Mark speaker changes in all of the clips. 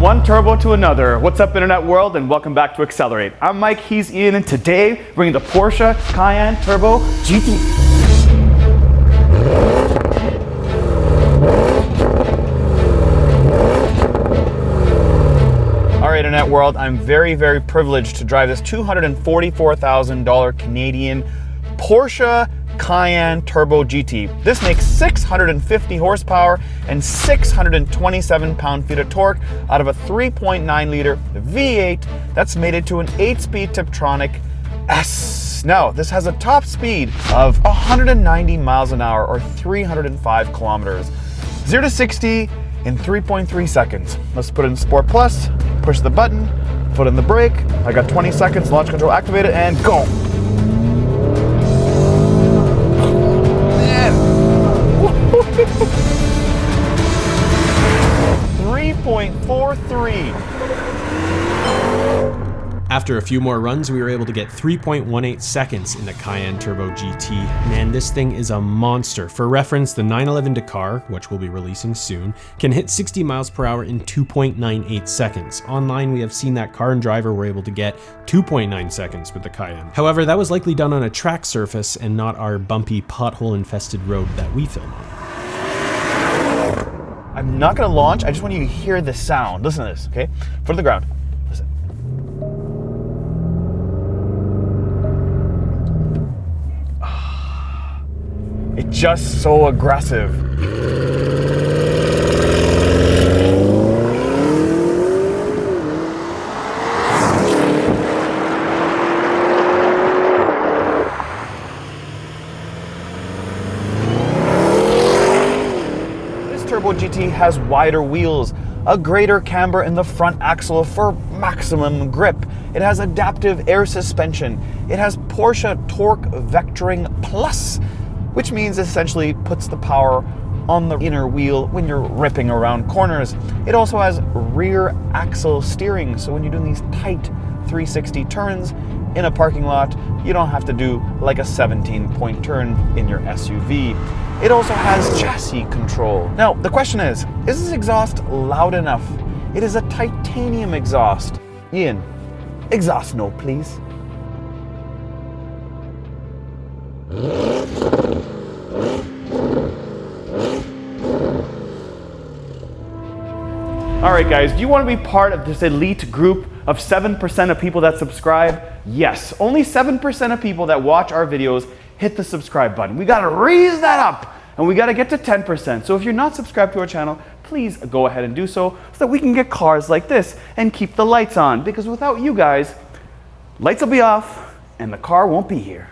Speaker 1: one turbo to another. What's up, internet world, and welcome back to Accelerate. I'm Mike, he's Ian, and today bringing the Porsche Cayenne Turbo GT. All right, internet world, I'm very privileged to drive this $244,000 Canadian Porsche Cayenne Turbo GT. This makes 650 horsepower and 627 pound-feet of torque out of a 3.9 liter V8 that's mated to an 8-speed Tiptronic S. Now, this has a top speed of 190 miles an hour or 305 kilometers. 0 to 60 in 3.3 seconds. Let's put it in Sport Plus, push the button, put in the brake. I got 20 seconds, launch control activated, and go. 3.43.
Speaker 2: After a few more runs, we were able to get 3.18 seconds in the Cayenne Turbo GT. Man, this thing is a monster. For reference, the 911 Dakar, which we'll be releasing soon, can hit 60 miles per hour in 2.98 seconds. Online, we have seen that Car and Driver were able to get 2.9 seconds with the Cayenne. However, that was likely done on a track surface and not our bumpy, pothole-infested road that we film on.
Speaker 1: I'm not gonna launch, I just want you to hear the sound. Listen to this, okay? Foot to the ground. Listen. It's just so aggressive. Turbo GT has wider wheels, a greater camber in the front axle for maximum grip. It has adaptive air suspension. It has Porsche Torque Vectoring Plus, which means essentially puts the power on the inner wheel when you're ripping around corners. It also has rear axle steering, so when you're doing these tight 360 turns in a parking lot, you don't have to do like a 17-point turn in your SUV. It also has chassis control. Now, the question is this exhaust loud enough? It is a titanium exhaust. Ian, exhaust note, please. All right, guys, do you want to be part of this elite group of 7% of people that subscribe? Yes, only 7% of people that watch our videos hit the subscribe button. We gotta raise that up, and we gotta get to 10%. So if you're not subscribed to our channel, please go ahead and do so that we can get cars like this and keep the lights on, because without you guys, lights will be off and the car won't be here.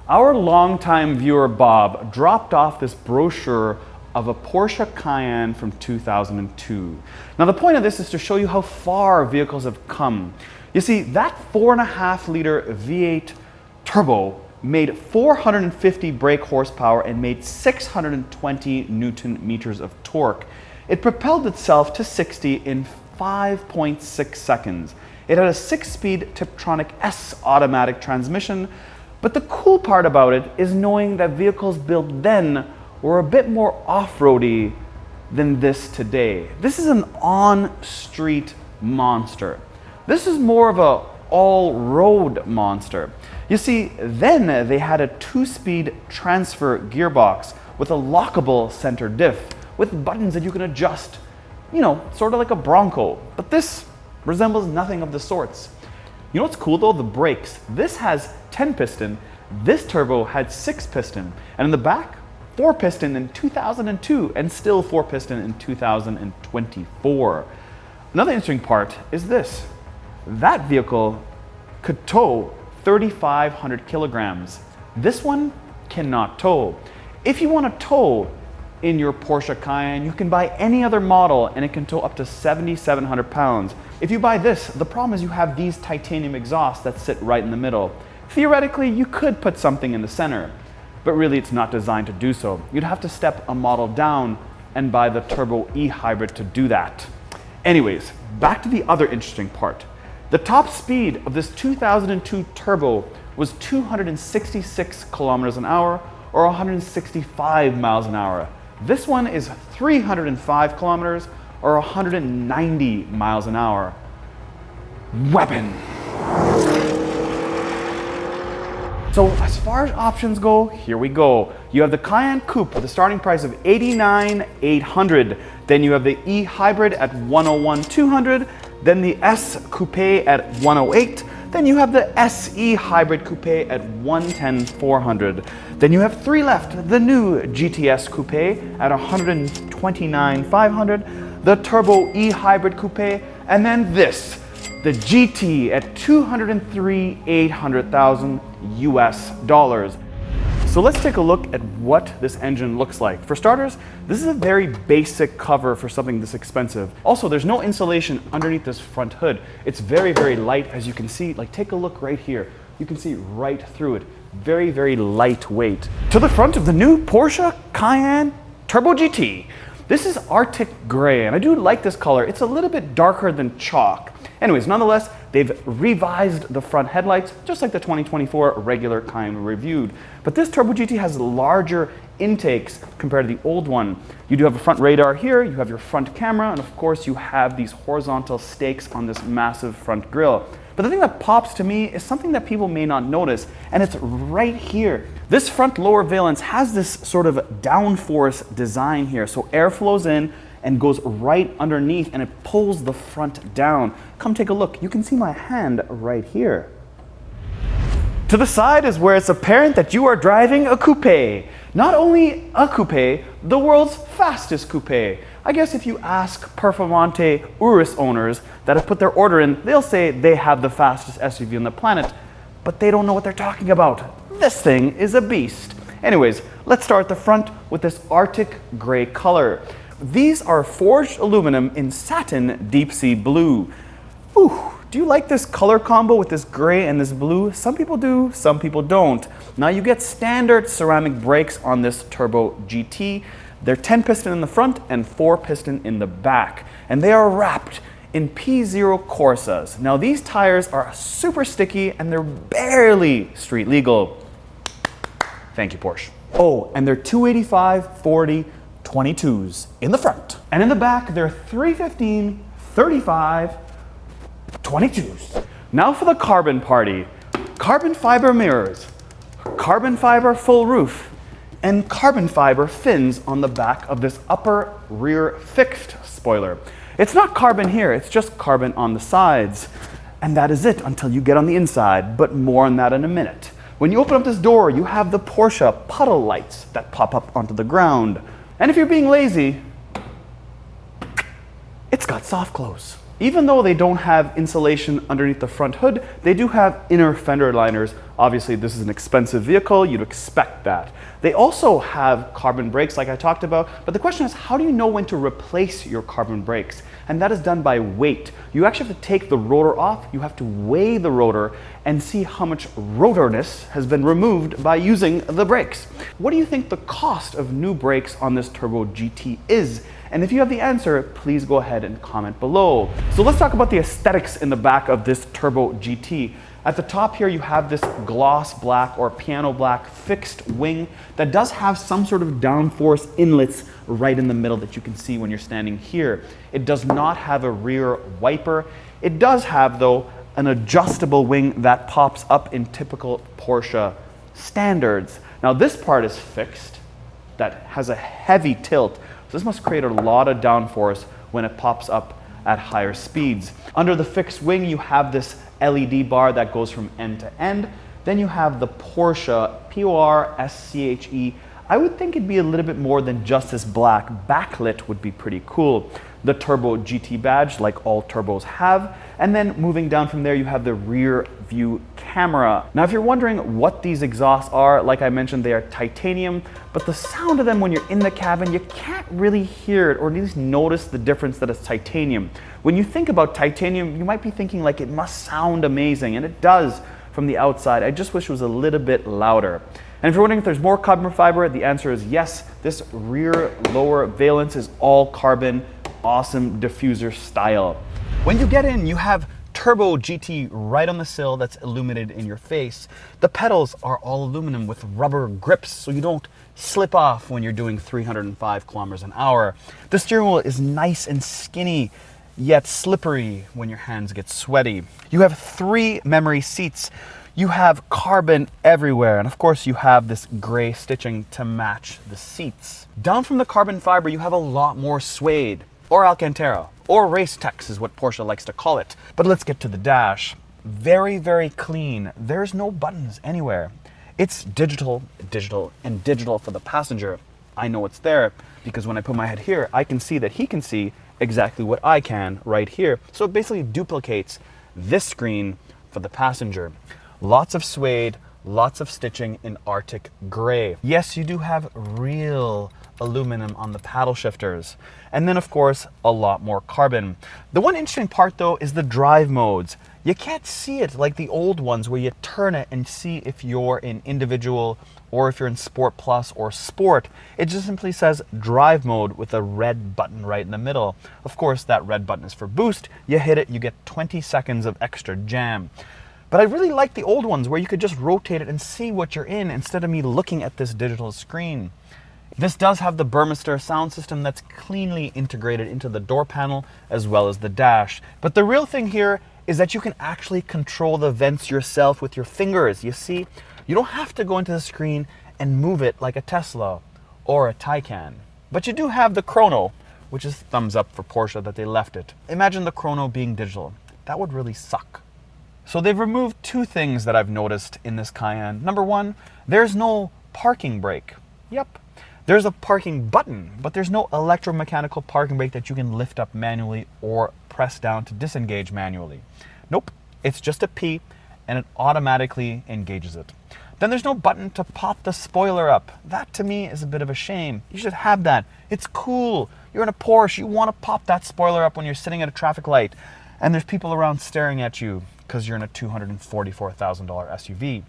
Speaker 1: Our longtime viewer, Bob, dropped off this brochure of a Porsche Cayenne from 2002. Now, the point of this is to show you how far vehicles have come. You see, that 4.5 liter V8 turbo made 450 brake horsepower and made 620 Newton meters of torque. It propelled itself to 60 in 5.6 seconds. It had a 6-speed Tiptronic S automatic transmission, but the cool part about it is knowing that vehicles built then were a bit more off-roady than this today. This is an on-street monster. This is more of a all-road monster. You see, then they had a 2-speed transfer gearbox with a lockable center diff with buttons that you can adjust, you know, sort of like a Bronco. But this resembles nothing of the sorts. You know what's cool though? The brakes. This has 10 piston. This turbo had 6 piston. And in the back, 4 piston in 2002 and still 4 piston in 2024. Another interesting part is this. That vehicle could tow 3,500 kilograms. This one cannot tow. If you want to tow in your Porsche Cayenne, you can buy any other model and it can tow up to 7,700 pounds. If you buy this, the problem is you have these titanium exhausts that sit right in the middle. Theoretically, you could put something in the center, but really it's not designed to do so. You'd have to step a model down and buy the Turbo E Hybrid to do that. Anyways, back to the other interesting part. The top speed of this 2002 Turbo was 266 kilometers an hour or 165 miles an hour. This one is 305 kilometers or 190 miles an hour. Weapon. So as far as options go, here we go. You have the Cayenne Coupe with a starting price of $89,800. Then you have the E Hybrid at $101,200. Then the S Coupe at $108,000. Then you have the SE Hybrid Coupe at $110,400. Then you have three left. The new GTS Coupe at $129,500. The Turbo E Hybrid Coupe, and then this, the GT at $203,800 US dollars. So let's take a look at what this engine looks like. For starters, this is a very basic cover for something this expensive. Also, there's no insulation underneath this front hood. It's very, very light, as you can see. Like, take a look right here. You can see right through it. Very, very lightweight. To the front of the new Porsche Cayenne Turbo GT. This is Arctic Gray, and I do like this color. It's a little bit darker than chalk. Anyways, nonetheless, they've revised the front headlights, just like the 2024 regular Cayenne reviewed. But this Turbo GT has larger intakes compared to the old one. You do have a front radar here, you have your front camera, and of course you have these horizontal stakes on this massive front grille. But the thing that pops to me is something that people may not notice, and it's right here. This front lower valence has this sort of downforce design here, so air flows in and goes right underneath and it pulls the front down. Come take a look. You can see my hand right here. To the side is where it's apparent that you are driving a coupe. Not only a coupe, the world's fastest coupe. I guess if you ask Performante Urus owners that have put their order in, they'll say they have the fastest SUV on the planet, but they don't know what they're talking about. This thing is a beast. Anyways, let's start at the front with this Arctic Gray color. These are forged aluminum in satin deep sea blue. Ooh, do you like this color combo with this gray and this blue? Some people do, some people don't. Now you get standard ceramic brakes on this Turbo GT. They're 10 piston in the front and 4 piston in the back. And they are wrapped in P0 Corsas. Now these tires are super sticky and they're barely street legal. Thank you, Porsche. Oh, and they're 285, 40, 22s in the front. And in the back, they're 315, 35, 22s. Now for the carbon party. Carbon fiber mirrors, carbon fiber full roof, and carbon fiber fins on the back of this upper rear fixed spoiler. It's not carbon here, it's just carbon on the sides. And that is it until you get on the inside, but more on that in a minute. When you open up this door, you have the Porsche puddle lights that pop up onto the ground. And if you're being lazy, it's got soft close. Even though they don't have insulation underneath the front hood, they do have inner fender liners. Obviously, this is an expensive vehicle, you'd expect that. They also have carbon brakes like I talked about, but the question is, how do you know when to replace your carbon brakes? And that is done by weight. You actually have to take the rotor off, you have to weigh the rotor and see how much rotorness has been removed by using the brakes. What do you think the cost of new brakes on this Turbo GT is? And if you have the answer, please go ahead and comment below. So let's talk about the aesthetics in the back of this Turbo GT. At the top here, you have this gloss black or piano black fixed wing that does have some sort of downforce inlets right in the middle that you can see when you're standing here. It does not have a rear wiper. It does have, though, an adjustable wing that pops up in typical Porsche standards. Now this part is fixed, that has a heavy tilt. So this must create a lot of downforce when it pops up at higher speeds. Under the fixed wing, you have this LED bar that goes from end to end. Then you have the Porsche P-O-R-S-C-H-E. I would think it'd be a little bit more than just this black. Backlit would be pretty cool. The Turbo GT badge, like all turbos have. And then moving down from there, you have the rear view camera. Now, if you're wondering what these exhausts are, like I mentioned, they are titanium, but the sound of them when you're in the cabin, you can't really hear it or at least notice the difference that it's titanium. When you think about titanium, you might be thinking like it must sound amazing, and it does from the outside. I just wish it was a little bit louder. And if you're wondering if there's more carbon fiber, the answer is yes. This rear lower valence is all carbon, awesome diffuser style. When you get in, you have Turbo GT right on the sill that's illuminated in your face. The pedals are all aluminum with rubber grips so you don't slip off when you're doing 305 kilometers an hour. The steering wheel is nice and skinny, yet slippery when your hands get sweaty. You have 3 memory seats. You have carbon everywhere, and of course you have this gray stitching to match the seats. Down from the carbon fiber, you have a lot more suede, or Alcantara, or Race Tex is what Porsche likes to call it. But let's get to the dash. Very, very clean. There's no buttons anywhere. It's digital, digital, and digital for the passenger. I know it's there because when I put my head here, I can see that he can see exactly what I can right here. So it basically duplicates this screen for the passenger. Lots of suede, lots of stitching in Arctic gray. Yes, you do have real aluminum on the paddle shifters. And then of course, a lot more carbon. The one interesting part though is the drive modes. You can't see it like the old ones where you turn it and see if you're in individual or if you're in Sport Plus or Sport. It just simply says drive mode with a red button right in the middle. Of course, that red button is for boost. You hit it, you get 20 seconds of extra jam. But I really like the old ones where you could just rotate it and see what you're in instead of me looking at this digital screen. This does have the Burmester sound system that's cleanly integrated into the door panel as well as the dash. But the real thing here is that you can actually control the vents yourself with your fingers. You see, you don't have to go into the screen and move it like a Tesla or a Taycan. But you do have the chrono, which is thumbs up for Porsche that they left it. Imagine the chrono being digital. That would really suck. So they've removed 2 things that I've noticed in this Cayenne. Number 1, there's no parking brake. Yep. There's a parking button, but there's no electromechanical parking brake that you can lift up manually or press down to disengage manually. Nope, it's just a P and it automatically engages it. Then there's no button to pop the spoiler up. That to me is a bit of a shame. You should have that. It's cool. You're in a Porsche, you want to pop that spoiler up when you're sitting at a traffic light and there's people around staring at you because you're in a $244,000 SUV.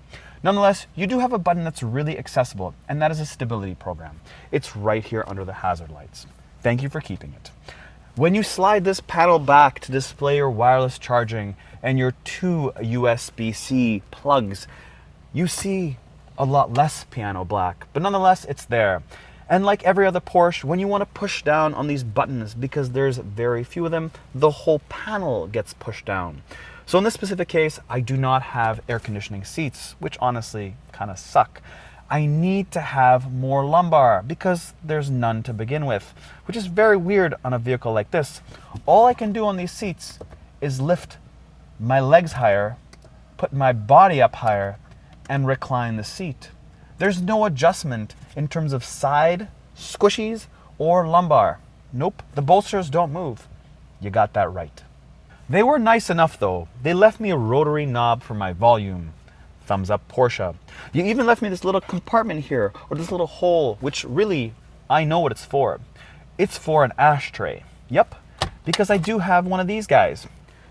Speaker 1: Nonetheless, you do have a button that's really accessible, and that is a stability program. It's right here under the hazard lights. Thank you for keeping it. When you slide this panel back to display your wireless charging and your 2 USB-C plugs, you see a lot less piano black, but nonetheless, it's there. And like every other Porsche, when you want to push down on these buttons, because there's very few of them, the whole panel gets pushed down. So in this specific case, I do not have air conditioning seats, which honestly kind of suck. I need to have more lumbar because there's none to begin with, which is very weird on a vehicle like this. All I can do on these seats is lift my legs higher, put my body up higher, and recline the seat. There's no adjustment in terms of side, squishies, or lumbar. Nope, the bolsters don't move. You got that right. They were nice enough though. They left me a rotary knob for my volume. Thumbs up Porsche. You even left me this little compartment here, or this little hole, which really, I know what it's for. It's for an ashtray. Yep, because I do have one of these guys.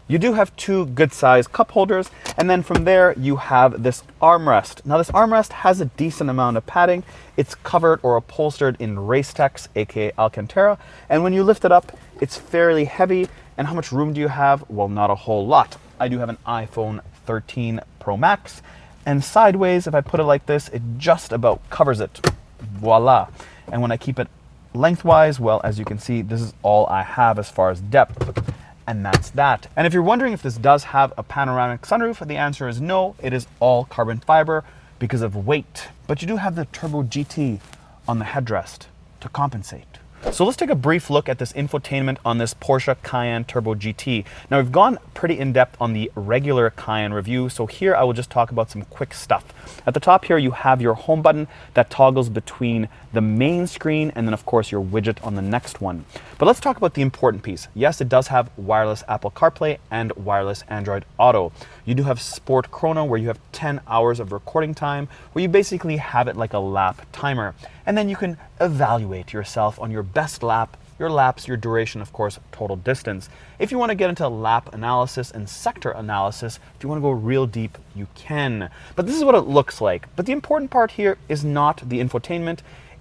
Speaker 1: You do have 2 good sized cup holders, and then from there you have this armrest. Now this armrest has a decent amount of padding. It's covered or upholstered in Race Tex, aka Alcantara, and when you lift it up, it's fairly heavy. And how much room do you have? Well, not a whole lot. I do have an iPhone 13 Pro Max, and sideways, if I put it like this, it just about covers it. Voila. And when I keep it lengthwise, well, as you can see, this is all I have as far as depth. And that's that. And if you're wondering if this does have a panoramic sunroof, the answer is no. It is all carbon fiber because of weight. But you do have the Turbo GT on the headrest to compensate. So let's take a brief look at this infotainment on this Porsche Cayenne Turbo GT. Now we've gone pretty in depth on the regular Cayenne review, so here I will just talk about some quick stuff. At the top here you have your home button that toggles between the main screen and then of course your widget on the next one. But let's talk about the important piece. Yes, it does have wireless Apple CarPlay and wireless Android Auto. You do have Sport Chrono where you have 10 hours of recording time, where you basically have it like a lap timer. And then you can evaluate yourself on your best lap, your laps, your duration, of course, total distance. If you want to get into lap analysis and sector analysis, if you want to go real deep, you can. But this is what it looks like. But the important part here is not the infotainment,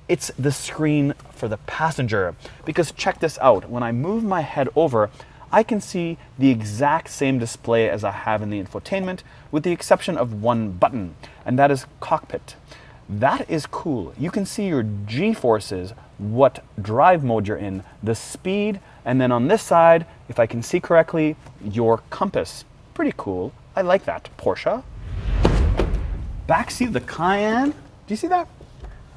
Speaker 1: it's the screen for the passenger. Because check this out, when I move my head over, I can see the exact same display as I have in the infotainment, with the exception of one button, and that is cockpit. That is cool. You can see your G-forces, what drive mode you're in, the speed, and then on this side, if I can see correctly, your compass. Pretty cool. I like that. Porsche. Backseat of the Cayenne. Do you see that?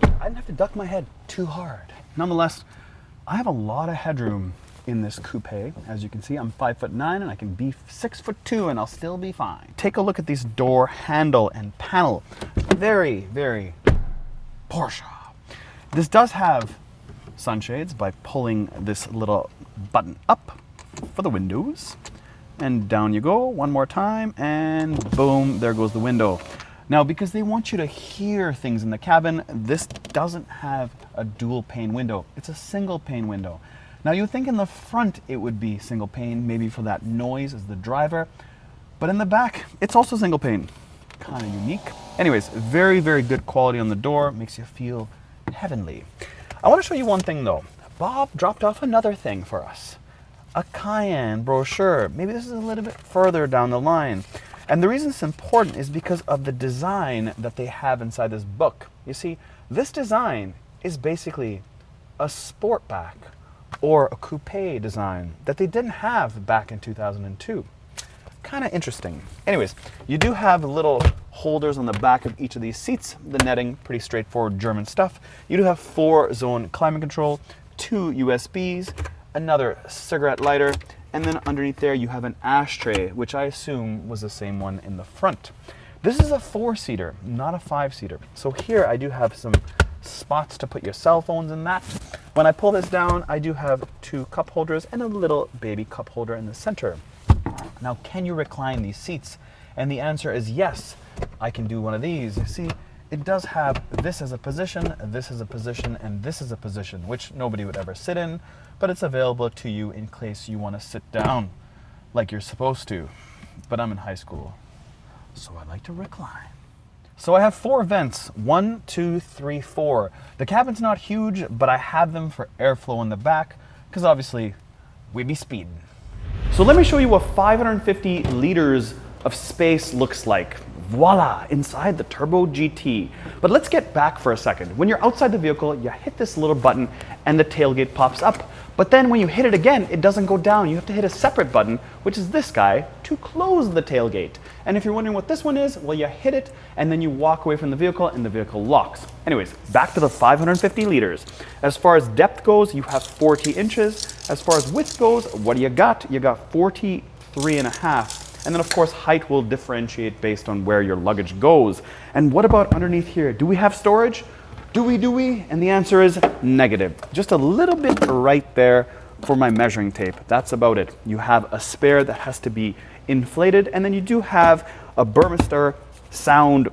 Speaker 1: I didn't have to duck my head too hard. Nonetheless, I have a lot of headroom in this coupe. As you can see, I'm 5'9" and I can be 6'2" and I'll still be fine. Take a look at these door handle and panel. Very, very Porsche. This does have sunshades by pulling this little button up for the windows. And down you go one more time, and boom, there goes the window. Now, because they want you to hear things in the cabin, this doesn't have a dual pane window. It's a single pane window. Now, you think in the front it would be single pane, maybe for that noise as the driver, but in the back, it's also single pane. Kind of unique. Anyways, very, very good quality on the door, makes you feel heavenly. I want to show you one thing though. Bob dropped off another thing for us. A Cayenne brochure. Maybe this is a little bit further down the line. And the reason it's important is because of the design that they have inside this book. You see, this design is basically a sportback or a coupe design that they didn't have back in 2002. Kind of interesting. Anyways, you do have little holders on the back of each of these seats. The netting, pretty straightforward German stuff. You do have 4-zone climate control, 2 USBs, another cigarette lighter, and then underneath there you have an ashtray, which I assume was the same one in the front. This is a 4-seater, not a 5-seater. So here I do have some spots to put your cell phones in that. When I pull this down, I do have 2 cup holders and a little baby cup holder in the center. Now, can you recline these seats? And the answer is yes. I can do one of these. You see, it does have this as a position, this as a position, and this as a position, which nobody would ever sit in, but it's available to you in case you want to sit down like you're supposed to. But I'm in high school, so I like to recline. So I have 4 vents, 1, 2, 3, 4. The cabin's not huge, but I have them for airflow in the back, because obviously we be speeding. So let me show you what 550 liters of space looks like. Voila, inside the Turbo GT. But let's get back for a second. When you're outside the vehicle, you hit this little button and the tailgate pops up. But then when you hit it again, it doesn't go down. You have to hit a separate button, which is this guy, to close the tailgate. And if you're wondering what this one is, well, you hit it and then you walk away from the vehicle and the vehicle locks. Anyways, back to the 550 liters. As far as depth goes, you have 40 inches. As far as width goes, what do you got? You got 43.5. And then of course, height will differentiate based on where your luggage goes. And what about underneath here? Do we have storage? Do we? And the answer is negative. Just a little bit right there for my measuring tape. That's about it. You have a spare that has to be inflated, and then you do have a Burmester sound,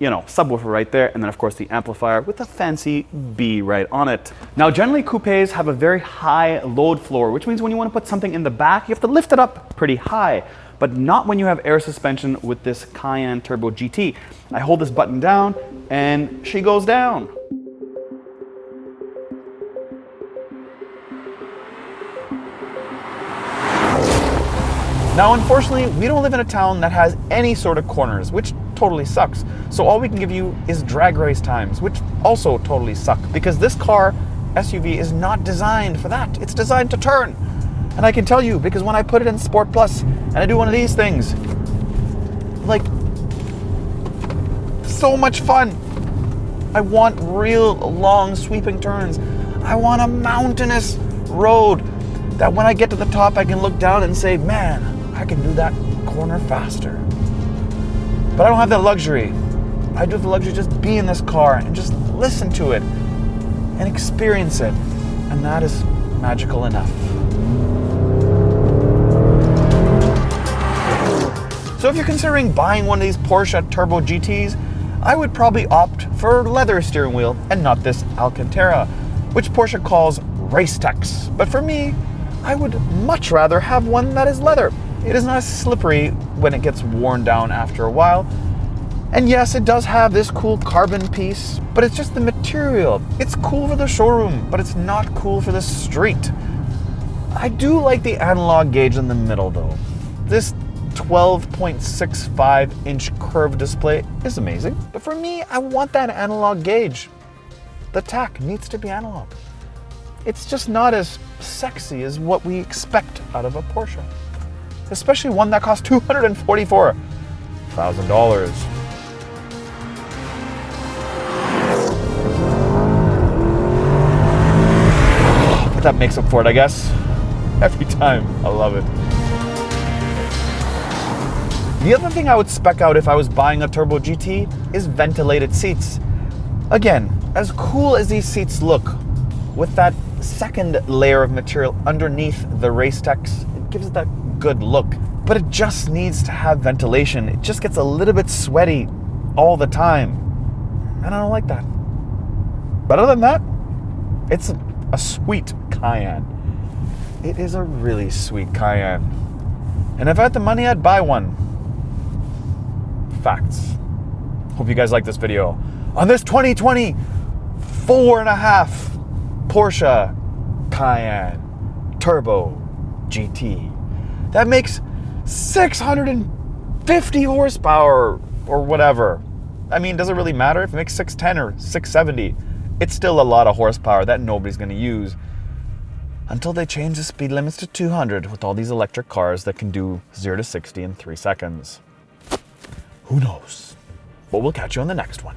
Speaker 1: subwoofer right there, and then of course the amplifier with a fancy B right on it. Now generally coupes have a very high load floor, which means when you want to put something in the back, you have to lift it up pretty high. But not when you have air suspension with this Cayenne Turbo GT. I hold this button down and she goes down. Now, unfortunately, we don't live in a town that has any sort of corners, which totally sucks. So all we can give you is drag race times, which also totally suck, because this car, SUV, is not designed for that. It's designed to turn. And I can tell you, because when I put it in Sport Plus and I do one of these things, like, so much fun. I want real long sweeping turns. I want a mountainous road that when I get to the top, I can look down and say, man, I can do that corner faster. But I don't have that luxury. I do have the luxury to just be in this car and just listen to it and experience it. And that is magical enough. So if you're considering buying one of these Porsche Turbo GTs, I would probably opt for leather steering wheel and not this Alcantara, which Porsche calls Race Tex. But for me, I would much rather have one that is leather. It is not slippery when it gets worn down after a while. And yes, it does have this cool carbon piece, but it's just the material. It's cool for the showroom, but it's not cool for the street. I do like the analog gauge in the middle though. This 12.65 inch curved display is amazing, but for me, I want that analog gauge. The tach needs to be analog. It's just not as sexy as what we expect out of a Porsche, especially one that costs $244,000. But that makes up for it, I guess. Every time. I love it. The other thing I would spec out if I was buying a Turbo GT is ventilated seats. Again, as cool as these seats look, with that second layer of material underneath the race techs, it gives it that good look. But it just needs to have ventilation. It just gets a little bit sweaty all the time. And I don't like that. But other than that, it's a sweet Cayenne. It is a really sweet Cayenne. And if I had the money, I'd buy one. Facts. Hope you guys like this video on this 2020 4.5 Porsche Cayenne Turbo GT. That makes 650 horsepower or whatever. I mean, does it really matter if it makes 610 or 670? It's still a lot of horsepower that nobody's going to use until they change the speed limits to 200 with all these electric cars that can do 0 to 60 in 3 seconds. Who knows? But we'll catch you on the next one.